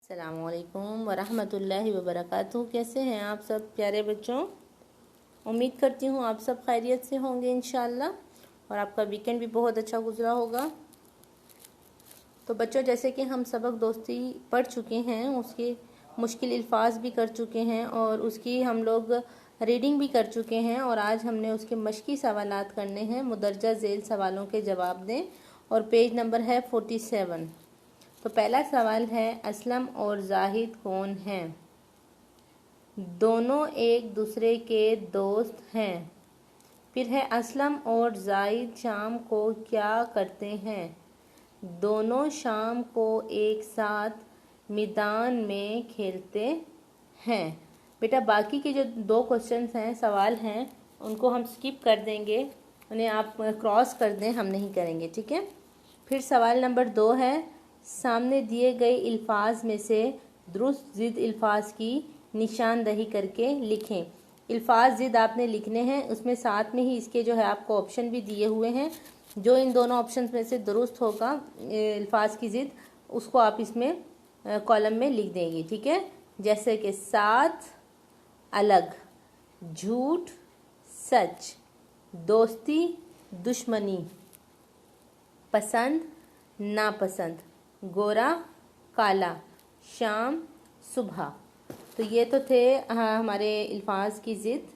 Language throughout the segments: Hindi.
अस्सलामुअलैकुम वरहमतुल्लाहि वबरकातुहू। कैसे हैं आप सब प्यारे बच्चों? उम्मीद करती हूँ आप सब खैरियत से होंगे इंशाल्लाह, और आपका वीकेंड भी बहुत अच्छा गुजरा होगा। तो बच्चों, जैसे कि हम सबक दोस्ती पढ़ चुके हैं, उसके मुश्किल अल्फाज भी कर चुके हैं और उसकी हम लोग रीडिंग भी कर चुके हैं, और आज हमने उसके मश्की सवालात करने हैं। मुदर्जा झेल सवालों के जवाब दें, और पेज नंबर है 47। तो पहला सवाल है, असलम और जाहिद कौन हैं? दोनों एक दूसरे के दोस्त हैं। फिर है, असलम और जाहिद शाम को क्या करते हैं? दोनों शाम को एक साथ मैदान में खेलते हैं। बेटा, बाकी के जो दो क्वेश्चंस हैं, सवाल हैं, उनको हम स्किप कर देंगे, उन्हें आप क्रॉस कर दें, हम नहीं करेंगे, ठीक है। फिर सवाल नंबर 2 है, सामने दिए गए अल्फाज में से दुरुस्त ज़िद अल्फाज की निशानदही करके लिखें। अल्फाज ज़िद आपने लिखने हैं, उसमें साथ में ही इसके जो है आपको ऑप्शन भी दिए हुए हैं। जो इन दोनों ऑप्शन में से दुरुस्त होगा अल्फाज की ज़िद, उसको आप इसमें कॉलम में लिख देंगे, ठीक है। जैसे कि साथ, अलग, झूठ, सच, दोस्ती, दुश्मनी, पसंद, नापसंद, गोरा, काला, शाम, सुबह। तो ये तो थे हमारे अल्फाज की ज़िद।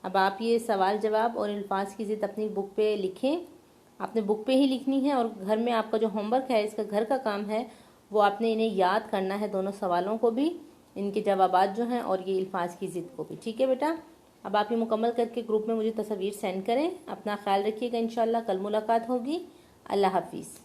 अब आप ये सवाल जवाब और अल्फाज की ज़िद अपनी बुक पे लिखें। आपने बुक पे ही लिखनी है, और घर में आपका जो होमवर्क है, इसका घर का काम है, वो आपने इन्हें याद करना है, दोनों सवालों को भी, इनके जवाबात जो हैं, और ये अल्फाज की ज़िद को भी, ठीक है बेटा। अब आप ये मुकम्मल करके ग्रुप में मुझे तस्वीर सेंड करें। अपना ख्याल रखिएगा, इंशाल्लाह कल मुलाकात होगी। अल्लाह हाफिज़।